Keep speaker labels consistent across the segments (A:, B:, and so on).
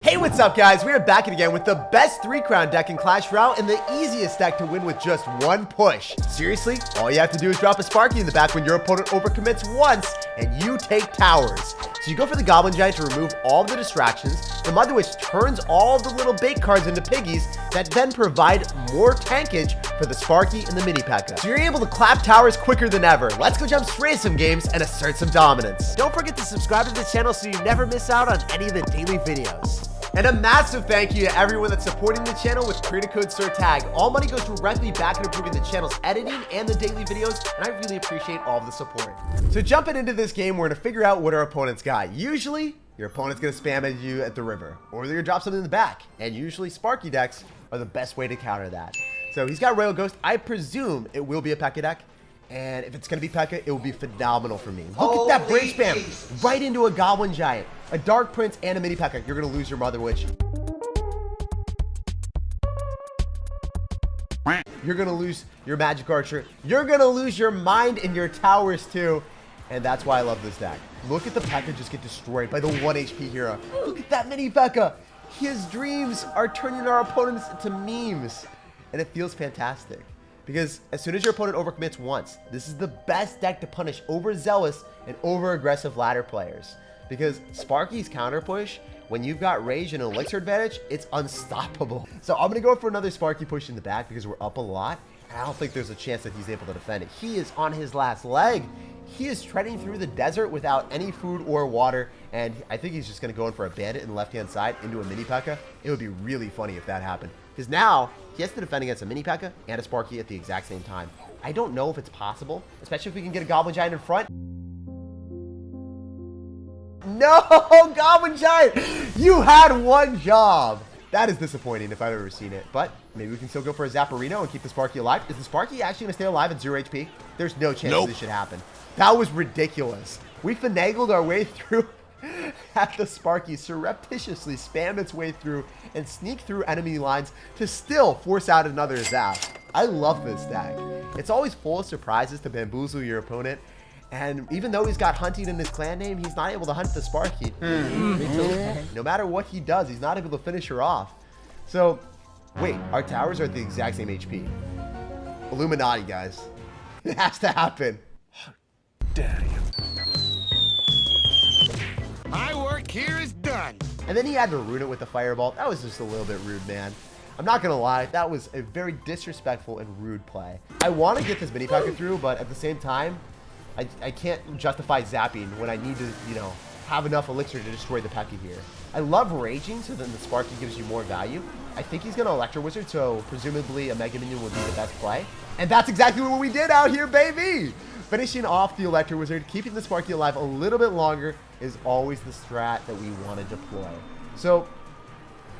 A: Hey, what's up guys? We are back again with the best 3-crown deck in Clash Royale and the easiest deck to win with just one push. Seriously, all you have to do is drop a Sparky in the back when your opponent overcommits once and you take towers. So you go for the Goblin Giant to remove all the distractions. The Mother Witch turns all the little bait cards into piggies that then provide more tankage for the Sparky and the Mini P.E.K.K.A. So you're able to clap towers quicker than ever. Let's go jump straight to some games and assert some dominance. Don't forget to subscribe to this channel so you never miss out on any of the daily videos. And a massive thank you to everyone that's supporting the channel with creator code SirTag. All money goes directly back into improving the channel's editing and the daily videos, and I really appreciate all of the support. So jumping into this game, we're gonna figure out what our opponent's got. Usually, your opponent's gonna spam at you at the river, or they're gonna drop something in the back, and usually Sparky decks are the best way to counter that. So he's got Royale Ghost. I presume it will be a P.E.K.K.A. deck. And if it's going to be P.E.K.K.A., it will be phenomenal for me. Look at that break spam right into a Goblin Giant, a Dark Prince, and a Mini P.E.K.K.A. You're going to lose your Mother Witch. You're going to lose your Magic Archer. You're going to lose your Mind and your towers too. And that's why I love this deck. Look at the P.E.K.K.A. just get destroyed by the 1 HP hero. Look at that Mini P.E.K.K.A. His dreams are turning our opponents into memes. And it feels fantastic. Because as soon as your opponent overcommits once, this is the best deck to punish overzealous and over-aggressive ladder players. Because Sparky's counter push, when you've got rage and elixir advantage, it's unstoppable. So I'm going to go for another Sparky push in the back because we're up a lot. And I don't think there's a chance that he's able to defend it. He is on his last leg. He is treading through the desert without any food or water. And I think he's just going to go in for a bandit in the left-hand side into a Mini P.E.K.K.A. It would be really funny if that happened. Because now, he has to defend against a Mini P.E.K.K.A. and a Sparky at the exact same time. I don't know if it's possible, especially if we can get a Goblin Giant in front. No, Goblin Giant! You had one job! That is disappointing if I've ever seen it. But maybe we can still go for a Zapparino and keep the Sparky alive. Is the Sparky actually going to stay alive at 0 HP? There's no chance this should happen. That was ridiculous. We finagled our way through at the Sparky surreptitiously spammed its way through and sneaked through enemy lines to still force out another zap. I love this deck. It's always full of surprises to bamboozle your opponent. And even though he's got hunting in his clan name, he's not able to hunt the Sparky. No matter what he does, he's not able to finish her off. So, wait, our towers are at the exact same HP. Illuminati, guys. It has to happen.
B: How dare you? My work here is done.
A: And then he had to ruin it with the fireball. That was just a little bit rude, man. I'm not gonna lie, that was a very disrespectful and rude play. I want to get this Mini P.E.K.K.A. through, but at the same time, I can't justify zapping when I need to, you know, have enough elixir to destroy the P.E.K.K.A. here. I love raging, so then the Sparky gives you more value. I think he's gonna Electro Wizard, so presumably a Mega Minion would be the best play. And that's exactly what we did out here, baby! Finishing off the Electro Wizard, keeping the Sparky alive a little bit longer is always the strat that we want to deploy. So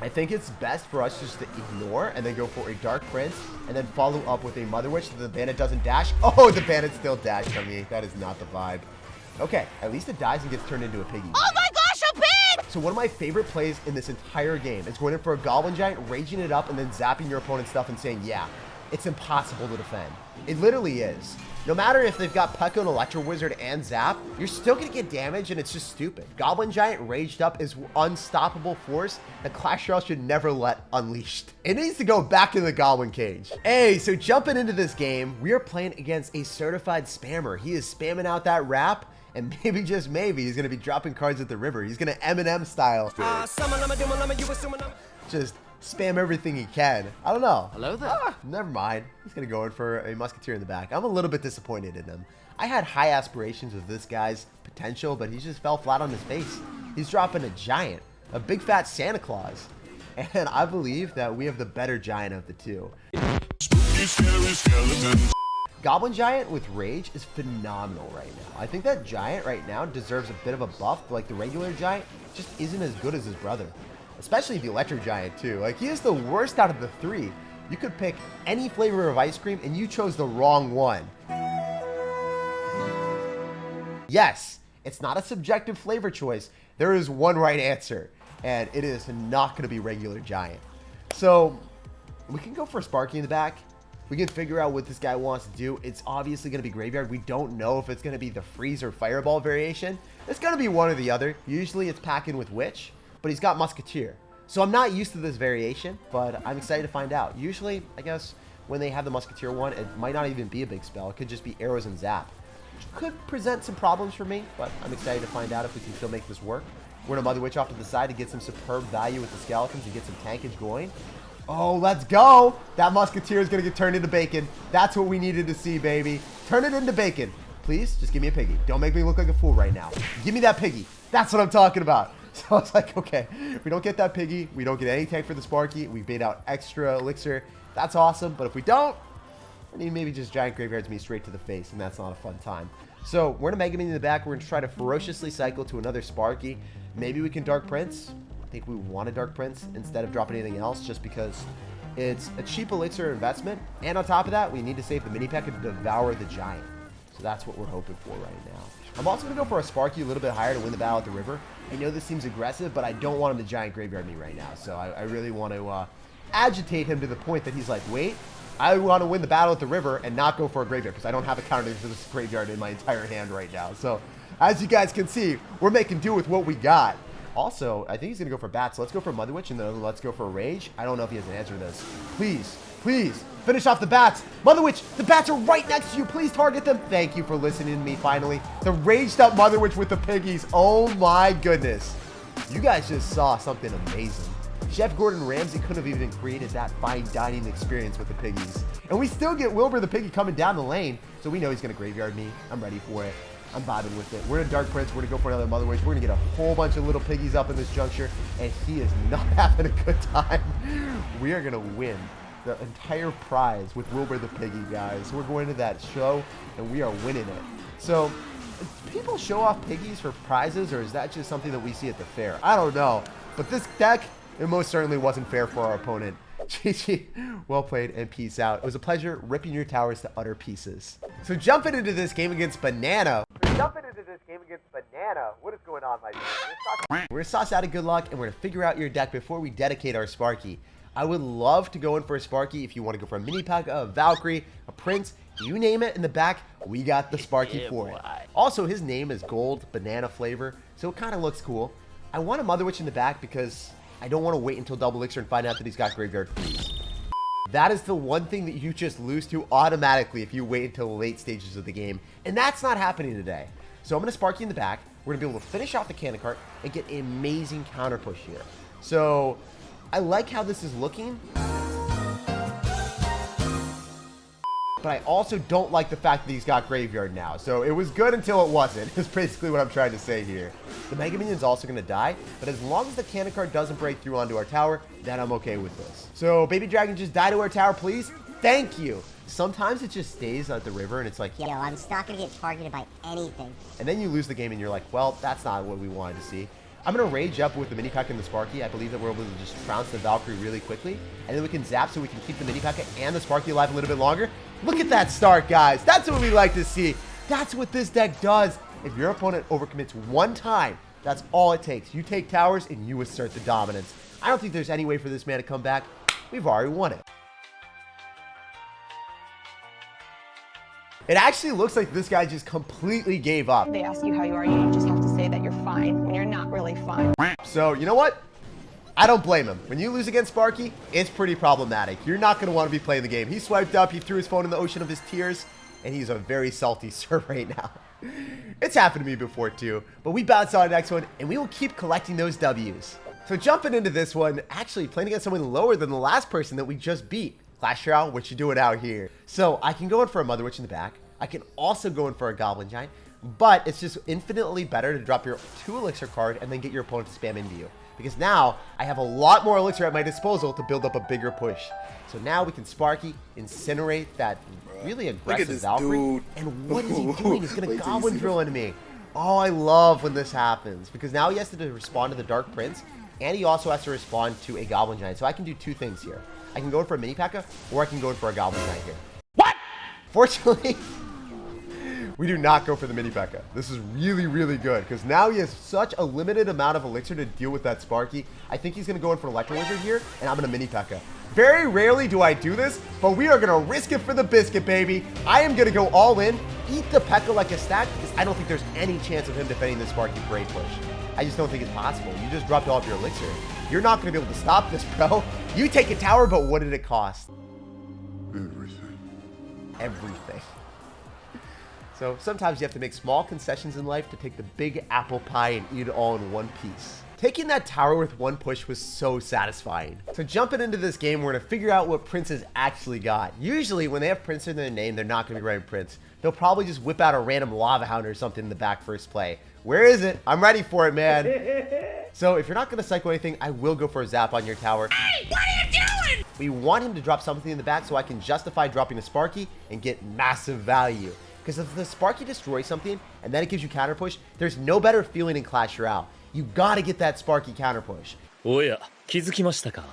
A: I think it's best for us just to ignore and then go for a Dark Prince and then follow up with a Mother Witch so the bandit doesn't dash. Oh, the bandit still dashed on me. That is not the vibe. Okay, at least it dies and gets turned into a piggy.
C: Oh my gosh, a pig!
A: So one of my favorite plays in this entire game is going in for a Goblin Giant, raging it up, and then zapping your opponent's stuff and saying, yeah, it's impossible to defend. It literally is. No matter if they've got P.E.K.K.A. and Electro Wizard and Zap, you're still going to get damage, and it's just stupid. Goblin Giant raged up is unstoppable force that Clash Royale should never let unleashed. It needs to go back in the Goblin Cage. Hey, so jumping into this game, we are playing against a certified spammer. He is spamming out that rap, and maybe, just maybe, he's going to be dropping cards at the river. He's going to Eminem style. Just spam everything he can. I don't know.
D: Hello there.
A: Never mind. He's going to go in for a Musketeer in the back. I'm a little bit disappointed in him. I had high aspirations of this guy's potential, but he just fell flat on his face. He's dropping a Giant, a big fat Santa Claus. And I believe that we have the better Giant of the two.
B: Spooky, scary skeletons.
A: Goblin Giant with Rage is phenomenal right now. I think that Giant right now deserves a bit of a buff, like the regular Giant just isn't as good as his brother. Especially the Electro Giant too. Like, he is the worst out of the three. You could pick any flavor of ice cream and you chose the wrong one. Yes, it's not a subjective flavor choice. There is one right answer, and it is not going to be regular Giant. So we can go for Sparky in the back. We can figure out what this guy wants to do. It's obviously going to be Graveyard. We don't know if it's going to be the Freeze or Fireball variation. It's going to be one or the other. Usually it's packing with Witch, but he's got Musketeer. So I'm not used to this variation, but I'm excited to find out. Usually, I guess, when they have the Musketeer one, it might not even be a big spell. It could just be arrows and zap, which could present some problems for me, but I'm excited to find out if we can still make this work. We're going to Mother Witch off to the side to get some superb value with the skeletons and get some tankage going. Oh, let's go. That Musketeer is going to get turned into bacon. That's what we needed to see, baby. Turn it into bacon. Please, just give me a piggy. Don't make me look like a fool right now. Give me that piggy. That's what I'm talking about. So I was like, okay, if we don't get that piggy, we don't get any tank for the Sparky. We bait out extra elixir. That's awesome. But if we don't, I mean, maybe just Giant Graveyards me straight to the face, and that's not a fun time. So we're going to Mega Minion in the back. We're going to try to ferociously cycle to another Sparky. Maybe we can Dark Prince. I think we want a Dark Prince instead of dropping anything else, just because it's a cheap elixir investment. And on top of that, we need to save the mini pack and devour the giant. So that's what we're hoping for right now. I'm also going to go for a Sparky a little bit higher to win the battle at the river. I know this seems aggressive, but I don't want him to Giant Graveyard me right now. So I really want to agitate him to the point that he's like, wait, I want to win the battle at the river and not go for a graveyard because I don't have a counter to this graveyard in my entire hand right now. So as you guys can see, we're making do with what we got. Also, I think he's going to go for bats. Let's go for Mother Witch and then let's go for Rage. I don't know if he has an answer to this. Please, please, finish off the bats. Mother Witch, the bats are right next to you. Please target them. Thank you for listening to me finally. The raged up Mother Witch with the piggies. Oh my goodness. You guys just saw something amazing. Chef Gordon Ramsay couldn't have even created that fine dining experience with the piggies. And we still get Wilbur the piggy coming down the lane. So we know he's going to graveyard me. I'm ready for it. I'm vibing with it. We're in Dark Prince. We're going to go for another Mother Witch. We're going to get a whole bunch of little piggies up in this juncture. And he is not having a good time. We are going to win the entire prize with Wilbur the piggy, guys. We're going to that show, and we are winning it. So, do people show off piggies for prizes, or is that just something that we see at the fair? I don't know. But this deck, it most certainly wasn't fair for our opponent. GG, well played, and peace out. It was a pleasure ripping your towers to utter pieces. So jumping into this game against Banana. What is going on, my dude? We're going to sauce out a good luck, and we're going to figure out your deck before we dedicate our Sparky. I would love to go in for a Sparky if you want to go for a mini pack, a Valkyrie, a Prince, you name it in the back, we got the Sparky for it. Also, his name is Gold Banana Flavor, so it kind of looks cool. I want a Mother Witch in the back because I don't want to wait until Double Elixir and find out that he's got Graveyard Freeze. That is the one thing that you just lose to automatically if you wait until the late stages of the game, and that's not happening today. So I'm going to Sparky in the back. We're going to be able to finish off the cannon cart and get an amazing counter push here. So I like how this is looking, but I also don't like the fact that he's got Graveyard now. So it was good until it wasn't, is basically what I'm trying to say here. The Mega Minion's also going to die, but as long as the cannon cart doesn't break through onto our tower, then I'm okay with this. So Baby Dragon, just die to our tower, please. Thank you. Sometimes it just stays at the river and it's like,
C: yo, I'm not going to get targeted by anything.
A: And then you lose the game and you're like, well, that's not what we wanted to see. I'm going to rage up with the mini pack and the Sparky. I believe that we're able to just trounce the Valkyrie really quickly. And then we can zap so we can keep the mini pack and the Sparky alive a little bit longer. Look at that start, guys. That's what we like to see. That's what this deck does. If your opponent overcommits one time, that's all it takes. You take towers and you assert the dominance. I don't think there's any way for this man to come back. We've already won it. It actually looks like this guy just completely gave up.
D: They ask you how you are, you just have to say that you're fine when you're not really fine.
A: So, you know what? I don't blame him. When you lose against Sparky, it's pretty problematic. You're not going to want to be playing the game. He swiped up, he threw his phone in the ocean of his tears, and he's a very salty sir right now. It's happened to me before too, but we bounce on the next one, and we will keep collecting those W's. So jumping into this one, actually playing against someone lower than the last person that we just beat. Clash Royale, what you doing out here? So I can go in for a Mother Witch in the back. I can also go in for a Goblin Giant, but it's just infinitely better to drop your 2 elixir card and then get your opponent to spam into you. Because now I have a lot more elixir at my disposal to build up a bigger push. So now we can Sparky, incinerate that really aggressive Valkyrie.
E: Dude.
A: And what is he doing? He's going to Goblin Drill into me. Oh, I love when this happens. Because now he has to respond to the Dark Prince, and he also has to respond to a Goblin Giant. So I can do 2 things here. I can go in for a Mini P.E.K.K.A, or I can go in for a Goblin Giant here. What? Fortunately, we do not go for the Mini P.E.K.K.A. This is really, really good, because now he has such a limited amount of elixir to deal with that Sparky. I think he's going to go in for Electro Wizard here, and I'm going to Mini P.E.K.K.A. Very rarely do I do this, but we are going to risk it for the biscuit, baby. I am going to go all in, eat the P.E.K.K.A like a stack, because I don't think there's any chance of him defending the Sparky Braid Push. I just don't think it's possible. You just dropped all of your elixir. You're not going to be able to stop this, bro. You take a tower, but what did it cost?
B: Everything.
A: Everything. So sometimes you have to make small concessions in life to take the big apple pie and eat it all in one piece. Taking that tower with one push was so satisfying. So jumping into this game, we're going to figure out what princes actually got. Usually when they have prince in their name, they're not going to be writing prince. They'll probably just whip out a random lava hound or something in the back first play. Where is it? I'm ready for it, man. So if you're not going to cycle anything, I will go for a zap on your tower.
E: Hey, what are you doing?
A: We want him to drop something in the back so I can justify dropping a Sparky and get massive value. Because if the Sparky destroys something and then it gives you counter push, there's no better feeling in Clash Royale. You gotta get that Sparky counter push.
F: おや、気づきましたか。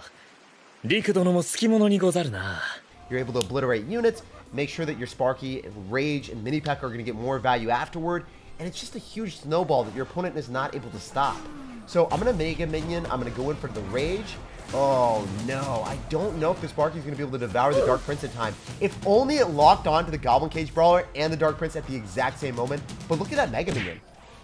F: 陸殿も好き者にござるな。
A: You're able to obliterate units, make sure that your Sparky, Rage, and Mini Peck are gonna get more value afterward, and it's just a huge snowball that your opponent is not able to stop. So I'm gonna Mega Minion, I'm gonna go in for the Rage. Oh no, I don't know if the Sparky is gonna be able to devour the Dark Prince in time. If only it locked on to the Goblin Cage Brawler and the Dark Prince at the exact same moment. But look at that Mega Minion.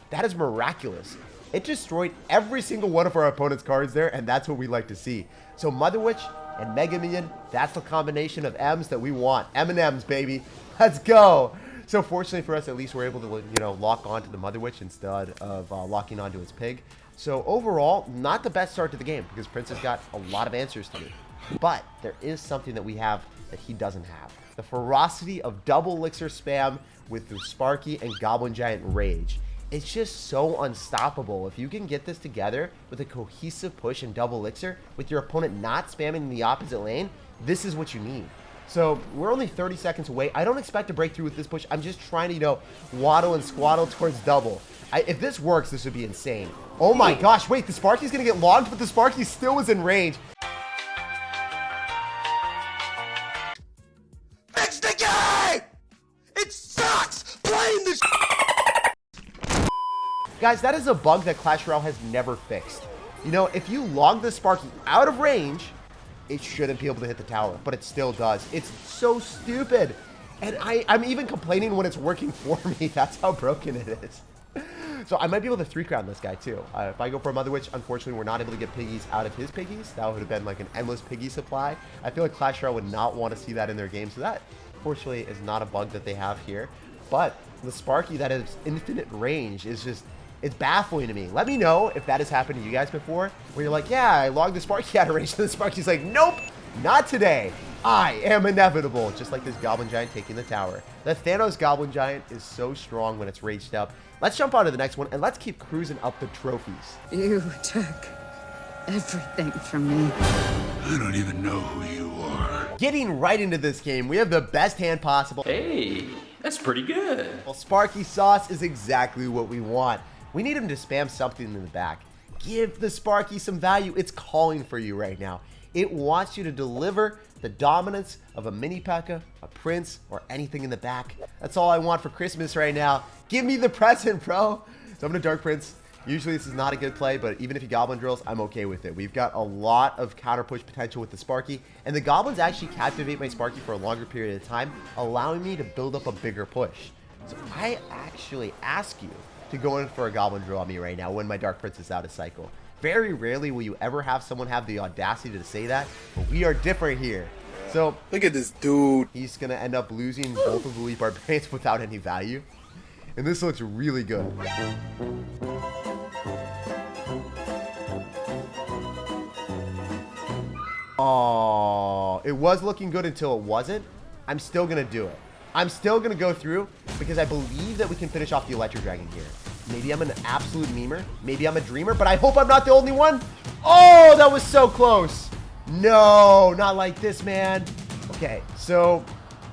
A: That is miraculous. It destroyed every single one of our opponent's cards there, and that's what we like to see. So Mother Witch and Mega Minion, that's the combination of M's that we want. M&M's, baby. Let's go. So fortunately for us, at least we're able to, you know, lock onto the Mother Witch instead of locking onto its pig. So overall, not the best start to the game because Prince has got a lot of answers to me. But there is something that we have that he doesn't have. The ferocity of double elixir spam with the Sparky and Goblin Giant Rage. It's just so unstoppable. If you can get this together with a cohesive push and double elixir, with your opponent not spamming in the opposite lane, this is what you need. So we're only 30 seconds away. I don't expect to break through with this push. I'm just trying to, you know, waddle and squaddle towards double. If this works, this would be insane. Oh my gosh, wait, the Sparky's gonna get logged, but the Sparky still was in range.
B: It's the game! It sucks playing this.
A: Guys, that is a bug that Clash Royale has never fixed. You know, if you log the Sparky out of range, it shouldn't be able to hit the tower, but it still does. It's so stupid. And I'm even complaining when it's working for me. That's how broken it is. So I might be able to 3-crown this guy too. If I go for a Mother Witch, unfortunately, we're not able to get piggies out of his piggies. That would have been like an endless piggy supply. I feel like Clash Royale would not want to see that in their game. So that, fortunately, is not a bug that they have here. But the Sparky that has infinite range is just... it's baffling to me. Let me know if that has happened to you guys before, where you're like, yeah, I logged the Sparky out of range, and the Sparky's like, nope, not today. I am inevitable. Just like this Goblin Giant taking the tower. The Thanos Goblin Giant is so strong when it's raged up. Let's jump on to the next one, and let's keep cruising up the trophies.
G: You took everything from me.
B: I don't even know who you are.
A: Getting right into this game, we have the best hand possible.
H: Hey, that's pretty good.
A: Well, Sparky Sauce is exactly what we want. We need him to spam something in the back. Give the Sparky some value. It's calling for you right now. It wants you to deliver the dominance of a Mini P.E.K.K.A, a Prince, or anything in the back. That's all I want for Christmas right now. Give me the present, bro. So I'm going to Dark Prince. Usually this is not a good play, but even if he Goblin drills, I'm okay with it. We've got a lot of counter push potential with the Sparky, and the Goblins actually captivate my Sparky for a longer period of time, allowing me to build up a bigger push. So I actually ask you to go in for a Goblin drill on me right now when my Dark Prince is out of cycle. Very rarely will you ever have someone have the audacity to say that, but we are different here. So
I: Look at this dude.
A: he's going to end up losing both of the Elite Barbarians without any value. And this looks really good. Oh, it was looking good until it wasn't. I'm still going to do it. I'm still going to go through because I believe that we can finish off the Electro Dragon here. Maybe I'm an absolute memer. Maybe I'm a dreamer, but I hope I'm not the only one. Oh, that was so close. No, not like this, man. Okay, so...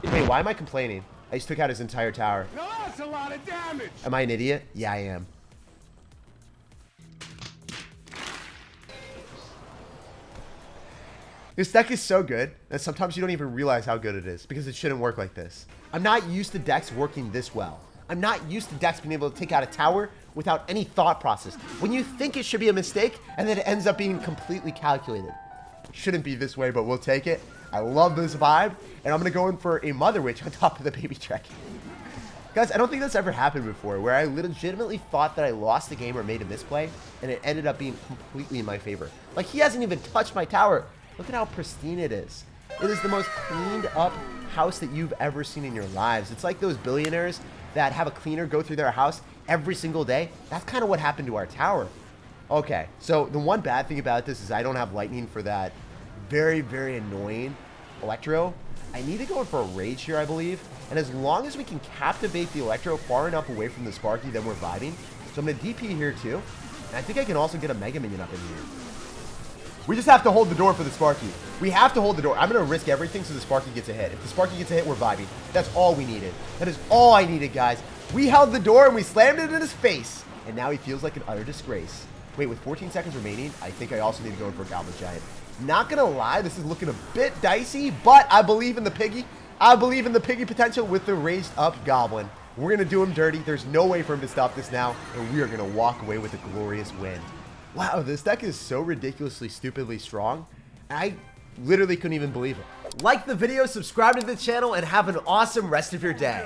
A: wait, why am I complaining? I just took out his entire tower.
B: No, that's a lot of damage.
A: Am I an idiot? Yeah, I am. This deck is so good that sometimes you don't even realize how good it is because it shouldn't work like this. I'm not used to decks working this well. I'm not used to decks being able to take out a tower without any thought process. When you think it should be a mistake and then it ends up being completely calculated. It shouldn't be this way, but we'll take it. I love this vibe, and I'm going to go in for a Mother Witch on top of the Baby Dragon. Guys, I don't think that's ever happened before, where I legitimately thought that I lost the game or made a misplay, and it ended up being completely in my favor. Like, he hasn't even touched my tower. Look at how pristine it is. It is the most cleaned up house that you've ever seen in your lives. It's like those billionaires that have a cleaner go through their house every single day. That's kind of what happened to our tower. Okay, so the one bad thing about this is I don't have lightning for that very, very annoying Electro. I need to go in for a Rage here, I believe. And as long as we can captivate the Electro far enough away from the Sparky, then we're vibing. So I'm going to DP here too. And I think I can also get a Mega Minion up in here. We just have to hold the door for the Sparky. We have to hold the door. I'm going to risk everything so the Sparky gets a hit. If the Sparky gets a hit, we're vibing. That's all we needed. That is all I needed, guys. We held the door and we slammed it in his face. And now he feels like an utter disgrace. Wait, with 14 seconds remaining, I think I also need to go in for a Goblin Giant. Not going to lie, this is looking a bit dicey, but I believe in the Piggy. I believe in the Piggy potential with the raised up Goblin. We're going to do him dirty. There's no way for him to stop this now, and we are going to walk away with a glorious win. Wow, this deck is so ridiculously, stupidly strong. I literally couldn't even believe it. Like the video, subscribe to the channel, and have an awesome rest of your day.